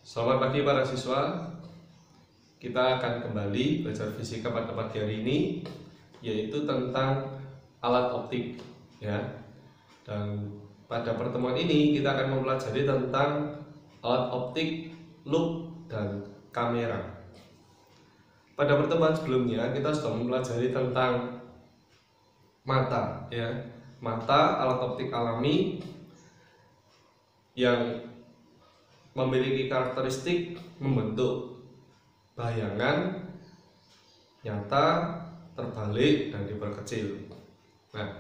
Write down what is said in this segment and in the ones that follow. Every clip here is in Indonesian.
Selamat pagi para siswa. Kita akan kembali belajar fisika pada pagi hari ini, yaitu tentang alat optik ya. Dan pada pertemuan ini kita akan mempelajari tentang alat optik, loop, dan kamera. Pada pertemuan sebelumnya kita sudah mempelajari tentang mata ya. Mata alat optik alami yang memiliki karakteristik membentuk bayangan nyata, terbalik, dan diperkecil. Nah,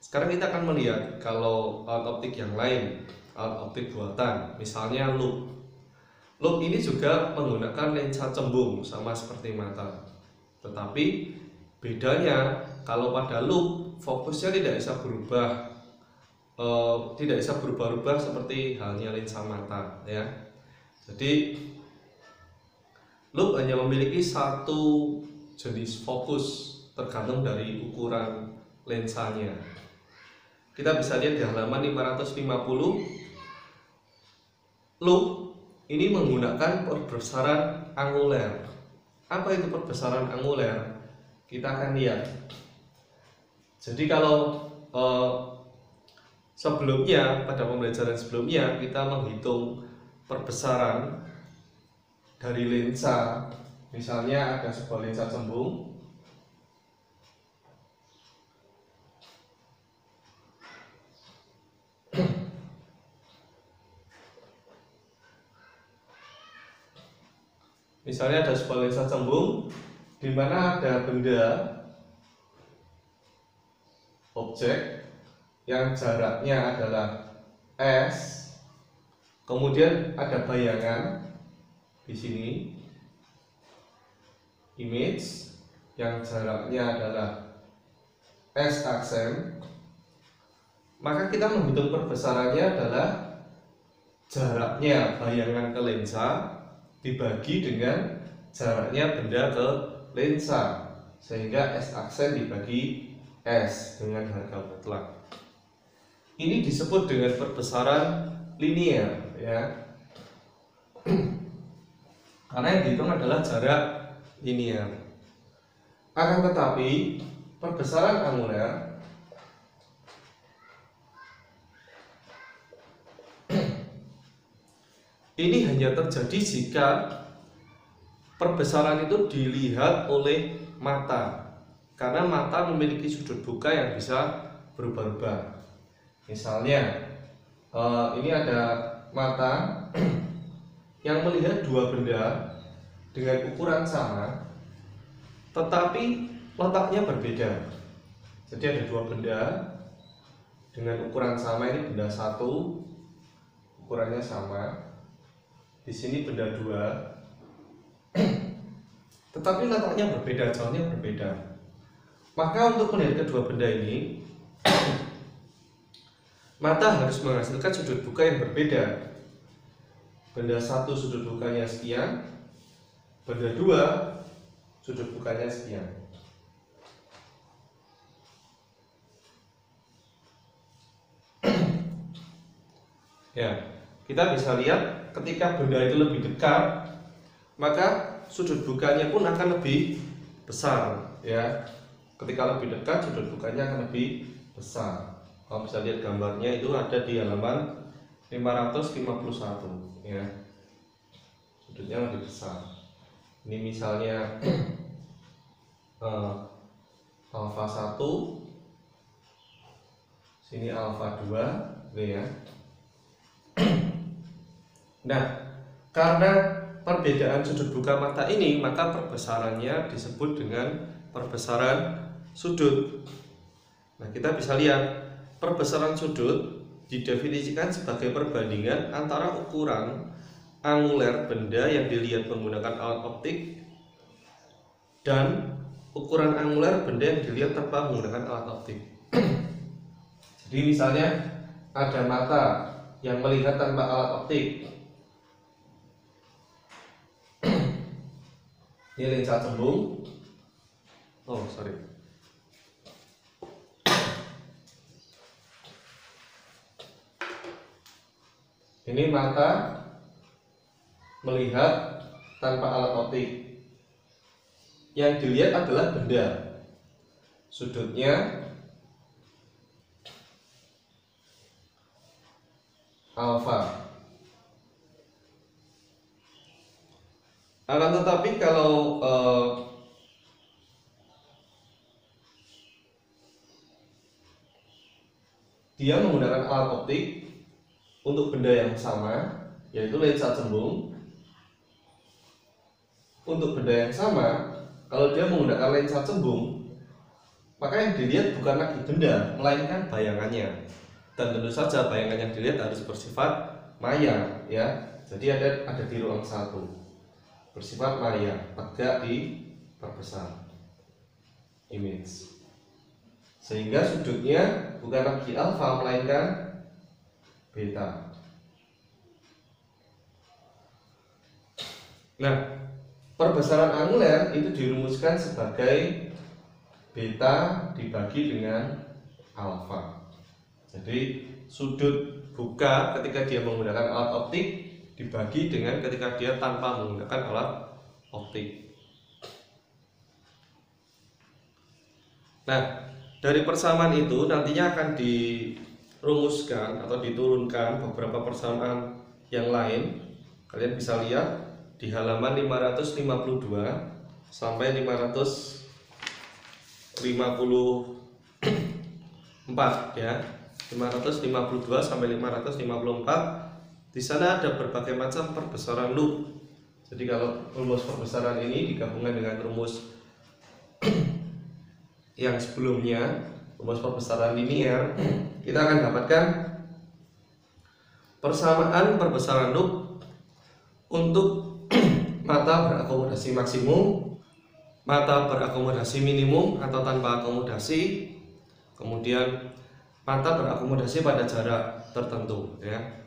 sekarang kita akan melihat kalau alat optik yang lain, alat optik buatan, misalnya loop. Loop ini juga menggunakan lensa cembung sama seperti mata. Tetapi bedanya kalau pada loop fokusnya tidak bisa berubah, tidak bisa berubah-ubah seperti halnya lensa mata ya. Jadi loop hanya memiliki satu jenis fokus tergantung dari ukuran lensanya. Kita bisa lihat di halaman 550. Loop ini menggunakan perbesaran anguler. Apa itu perbesaran anguler? Kita akan lihat. Jadi kalau sebelumnya, pada pembelajaran sebelumnya kita menghitung perbesaran dari lensa. Misalnya ada sebuah lensa cembung. Misalnya ada sebuah lensa cembung di mana ada benda objek yang jaraknya adalah S, kemudian ada bayangan di sini, image yang jaraknya adalah S aksen, maka kita menghitung perbesarannya adalah jaraknya bayangan ke lensa dibagi dengan jaraknya benda ke lensa, sehingga S aksen dibagi S dengan harga mutlak. Ini disebut dengan perbesaran linear ya. Karena yang dihitung adalah jarak linear. Akan tetapi perbesaran anguler ini hanya terjadi jika perbesaran itu dilihat oleh mata, karena mata memiliki sudut buka yang bisa berubah-ubah. Misalnya ini ada mata yang melihat dua benda dengan ukuran sama, tetapi letaknya berbeda. Jadi ada dua benda dengan ukuran sama, ini benda satu, ukurannya sama. Di sini benda dua, tetapi letaknya berbeda, jauhnya berbeda. Maka untuk melihat kedua benda ini, mata harus menghasilkan sudut buka yang berbeda. Benda satu sudut bukanya sekian, benda dua sudut bukanya sekian. Ya, kita bisa lihat ketika benda itu lebih dekat, maka sudut bukanya pun akan lebih besar ya. Ketika lebih dekat, sudut bukanya akan lebih besar. Kalau bisa lihat gambarnya itu ada di halaman 551 ya. Sudutnya lebih besar. Ini misalnya alfa 1, sini alfa 2 ya. Nah, karena perbedaan sudut buka mata ini, maka perbesarannya disebut dengan perbesaran sudut. Nah, kita bisa lihat perbesaran sudut didefinisikan sebagai perbandingan antara ukuran anguler benda yang dilihat menggunakan alat optik dan ukuran anguler benda yang dilihat tanpa menggunakan alat optik. Jadi misalnya ada mata yang melihat tanpa alat optik. Ini lensa cembung. Oh, sorry. Ini mata melihat tanpa alat optik. Yang dilihat adalah benda. Sudutnya alfa. Akan tetapi kalau dia menggunakan alat optik untuk benda yang sama, yaitu lensa cembung. Untuk benda yang sama, kalau dia menggunakan lensa cembung, maka yang dilihat bukan lagi benda, melainkan bayangannya. Dan tentu saja bayangan yang dilihat harus bersifat maya, ya. Jadi ada di ruang satu, bersifat maya, tegak diperbesar image, sehingga sudutnya bukan lagi alfa melainkan beta. Nah, perbesaran anguler itu dirumuskan sebagai beta dibagi dengan alfa. Jadi sudut buka ketika dia menggunakan alat optik dibagi dengan ketika dia tanpa menggunakan alat optik. Nah, dari persamaan itu nantinya akan dirumuskan atau diturunkan beberapa persamaan yang lain. Kalian bisa lihat di halaman 552 sampai 554 ya. 552 sampai 554. Di sana ada berbagai macam perbesaran loop. Jadi kalau rumus perbesaran ini digabungkan dengan rumus yang sebelumnya, rumus perbesaran linear, kita akan dapatkan persamaan perbesaran loop untuk mata berakomodasi maksimum, mata berakomodasi minimum atau tanpa akomodasi, kemudian mata berakomodasi pada jarak tertentu ya.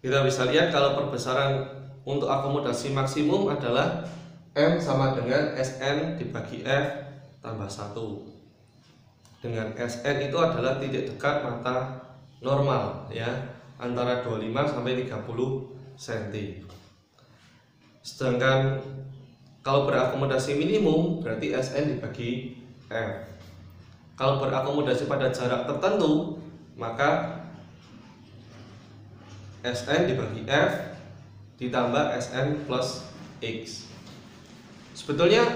Kita bisa lihat kalau perbesaran untuk akomodasi maksimum adalah M sama dengan Sn dibagi F tambah 1. Dengan Sn itu adalah titik dekat mata normal ya, antara 25 sampai 30 cm. Sedangkan kalau berakomodasi minimum berarti Sn dibagi F. Kalau berakomodasi pada jarak tertentu maka Sn dibagi F ditambah Sn plus X. Sebetulnya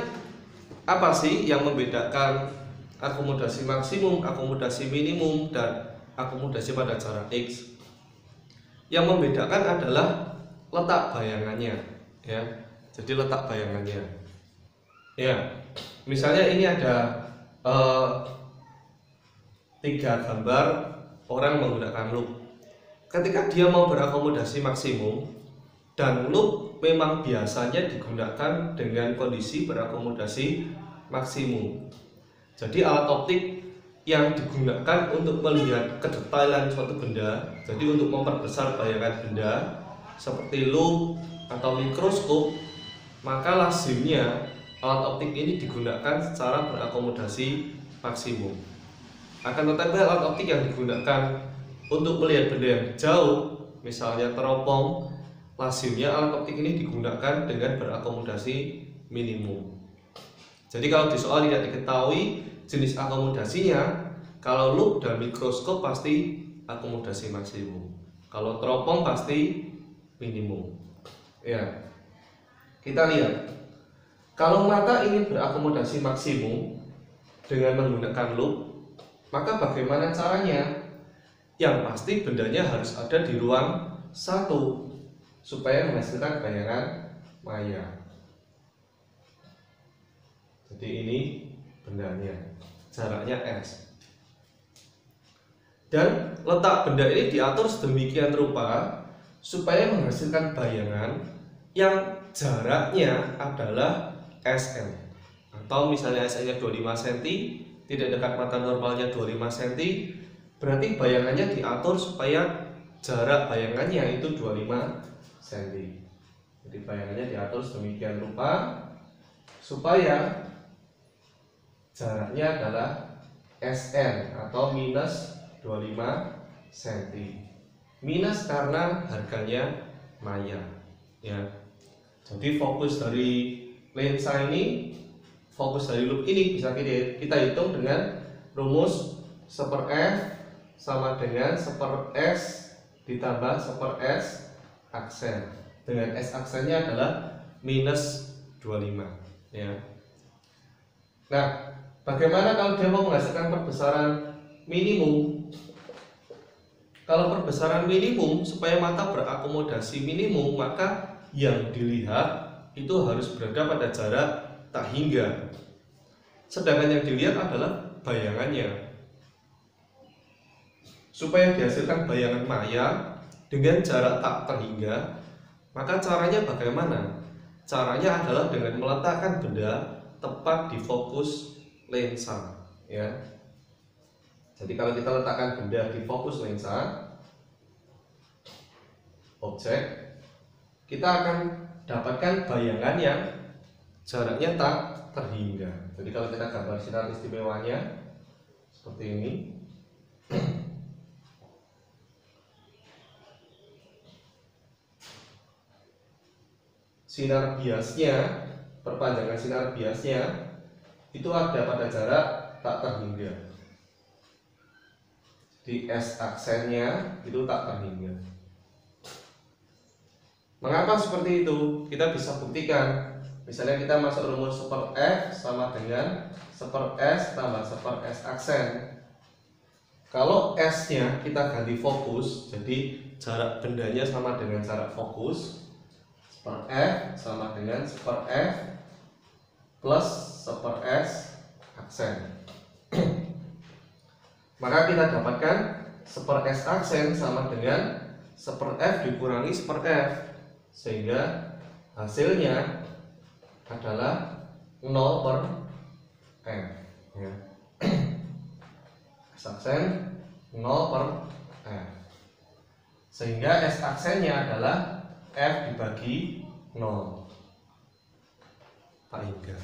apa sih yang membedakan akomodasi maksimum, akomodasi minimum, dan akomodasi pada jarak X? Yang membedakan adalah letak bayangannya ya. Jadi letak bayangannya ya, misalnya ini ada 3 gambar orang menggunakan loop. Ketika dia mau berakomodasi maksimum dan loop memang biasanya digunakan dengan kondisi berakomodasi maksimum. Jadi alat optik yang digunakan untuk melihat kedetailan suatu benda, jadi untuk memperbesar bayangan benda seperti loop atau mikroskop, maka lazimnya alat optik ini digunakan secara berakomodasi maksimum. Akan tetapi alat optik yang digunakan untuk melihat benda yang jauh, misalnya teropong, lazimnya alat optik ini digunakan dengan berakomodasi minimum. Jadi kalau di soal tidak diketahui jenis akomodasinya, kalau loop dan mikroskop pasti akomodasi maksimum, kalau teropong pasti minimum. Ya, kita lihat, kalau mata ingin berakomodasi maksimum dengan menggunakan loop, maka bagaimana caranya? Yang pasti bendanya harus ada di ruang satu supaya menghasilkan bayangan maya. Jadi ini bendanya, jaraknya S. Dan letak benda ini diatur sedemikian rupa supaya menghasilkan bayangan yang jaraknya adalah Sn. Atau misalnya Sn-nya 25 cm, tidak dekat mata normalnya 25 cm, berarti bayangannya diatur supaya jarak bayangannya itu 25 cm. Jadi bayangannya diatur sedemikian rupa supaya jaraknya adalah Sn atau minus 25 cm. minus karena harganya maya, ya. Jadi fokus dari lensa ini, fokus dari loop ini bisa kita hitung dengan rumus 1/f sama dengan 1/s ditambah 1/s aksen, dengan S aksennya adalah minus 25, ya. Nah, bagaimana kalau dia mau menghasilkan perbesaran minimum? Kalau perbesaran minimum, supaya mata berakomodasi minimum, maka yang dilihat itu harus berada pada jarak tak hingga. Sedangkan yang dilihat adalah bayangannya. Supaya dihasilkan bayangan maya dengan jarak tak terhingga, maka caranya bagaimana? Caranya adalah dengan meletakkan benda tepat di fokus lensa, ya. Jadi kalau kita letakkan benda di fokus lensa objek, kita akan dapatkan bayangan yang jaraknya tak terhingga. Jadi kalau kita gambar sinar istimewanya seperti ini. Sinar biasnya, perpanjangan sinar biasnya itu ada pada jarak tak terhingga. Di S aksennya itu tak terhingga. Mengapa seperti itu? Kita bisa buktikan. Misalnya kita masuk rumus 1/f sama dengan 1/s tambah 1/s aksen. Kalau S-nya kita ganti fokus, jadi jarak bendanya sama dengan jarak fokus. 1/f sama dengan 1/f plus 1/s aksen. Maka kita dapatkan 1/s aksen sama dengan 1/f dikurangi 1/f, sehingga hasilnya adalah 0/f, ya. S aksen 0/f, sehingga S aksennya adalah F dibagi 0 tak hingga.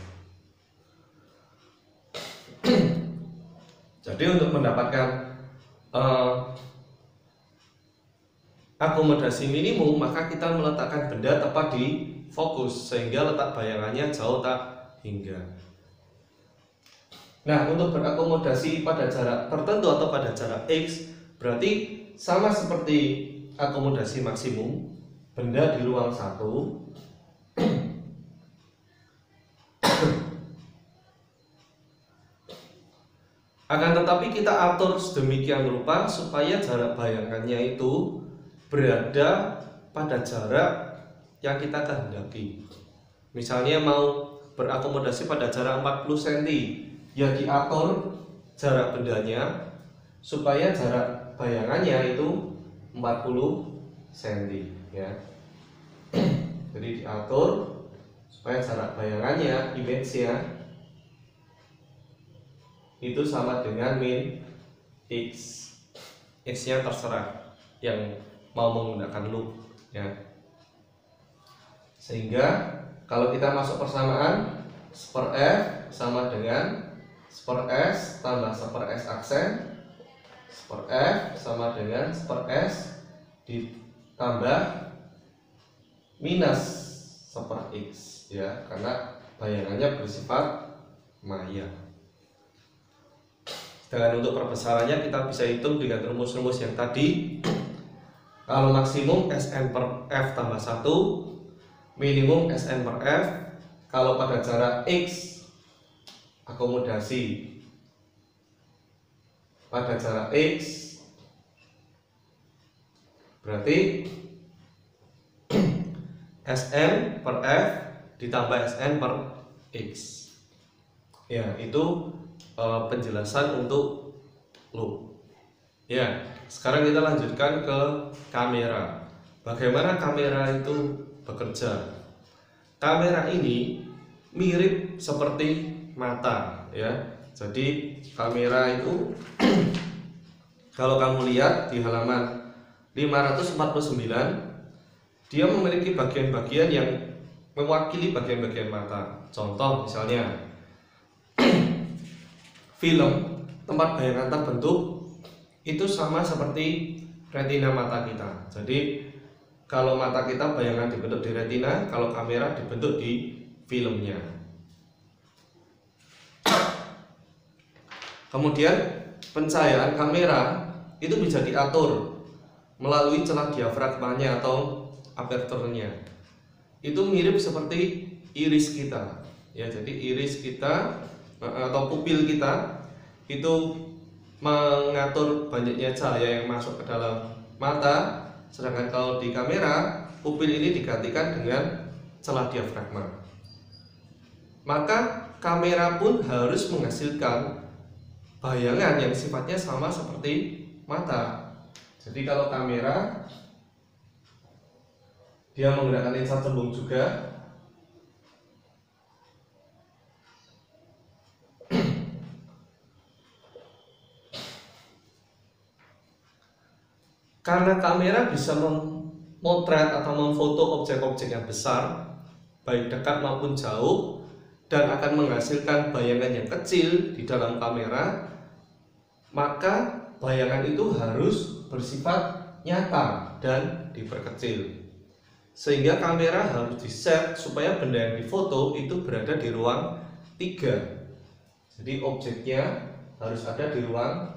Jadi untuk mendapatkan akomodasi minimum, maka kita meletakkan benda tepat di fokus sehingga letak bayangannya jauh tak hingga. Nah, untuk berakomodasi pada jarak tertentu atau pada jarak X, berarti sama seperti akomodasi maksimum, benda di ruang satu akan tetapi kita atur sedemikian rupa supaya jarak bayangannya itu berada pada jarak yang kita kehendaki. Misalnya mau berakomodasi pada jarak 40 cm, ya diatur jarak bendanya supaya jarak bayangannya itu 40 cm, ya. Jadi diatur supaya jarak bayangannya, image-nya itu sama dengan min X. X-nya terserah yang mau menggunakan loop, ya. Sehingga kalau kita masuk persamaan 1/f sama dengan 1/s tambah 1/s aksen, 1/f sama dengan 1/s ditambah minus 1/x, ya, karena bayangannya bersifat maya. Dan untuk perbesarannya kita bisa hitung dengan rumus-rumus yang tadi. Kalau maksimum Sn/f tambah 1, minimum Sn/f. Kalau pada jarak X, akomodasi pada jarak X berarti Sn/f ditambah Sn/x. Ya, itu penjelasan untuk loop. Ya, sekarang kita lanjutkan ke kamera. Bagaimana kamera itu bekerja? Kamera ini mirip seperti mata, ya. Jadi kamera itu kalau kamu lihat di halaman 549, dia memiliki bagian-bagian yang mewakili bagian-bagian mata. Contoh misalnya film tempat bayangan terbentuk itu sama seperti retina mata kita. Jadi kalau mata kita bayangan dibentuk di retina, kalau kamera dibentuk di filmnya. Kemudian pencahayaan kamera itu bisa diatur melalui celah diafragmanya atau aperturnya. Itu mirip seperti iris kita. Ya, jadi iris kita atau pupil kita itu mengatur banyaknya cahaya yang masuk ke dalam mata. Sedangkan kalau di kamera, pupil ini digantikan dengan celah diafragma. Maka kamera pun harus menghasilkan bayangan yang sifatnya sama seperti mata. Jadi kalau kamera dia menggunakan lensa cembung juga. Karena kamera bisa memotret atau memfoto objek-objek yang besar, baik dekat maupun jauh, dan akan menghasilkan bayangan yang kecil di dalam kamera, maka bayangan itu harus bersifat nyata dan diperkecil. Sehingga kamera harus di-set supaya benda yang difoto itu berada di ruang 3. Jadi objeknya harus ada di ruang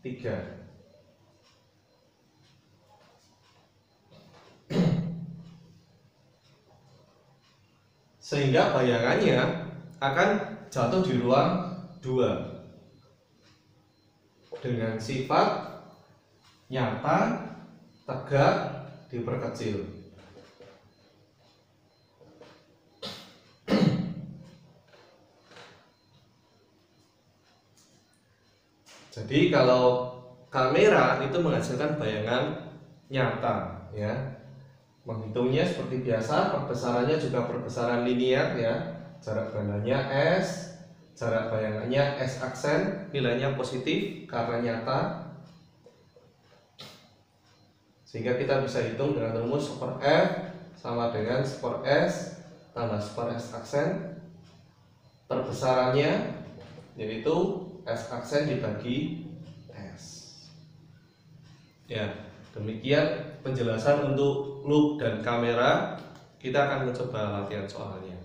3. Sehingga bayangannya akan jatuh di ruang 2 dengan sifat nyata, tegak, diperkecil. Jadi kalau kamera itu menghasilkan bayangan nyata, ya. Menghitungnya seperti biasa, perbesarannya juga perbesaran linear, ya. Jarak bandanya S, jarak bayangannya S aksen, nilainya positif karena nyata. Sehingga kita bisa hitung dengan rumus skor F sama dengan skor S tambah skor S aksen. Perbesarannya yaitu S aksen dibagi S. Ya, demikian penjelasan untuk loop dan kamera. Kita akan mencoba latihan soalnya.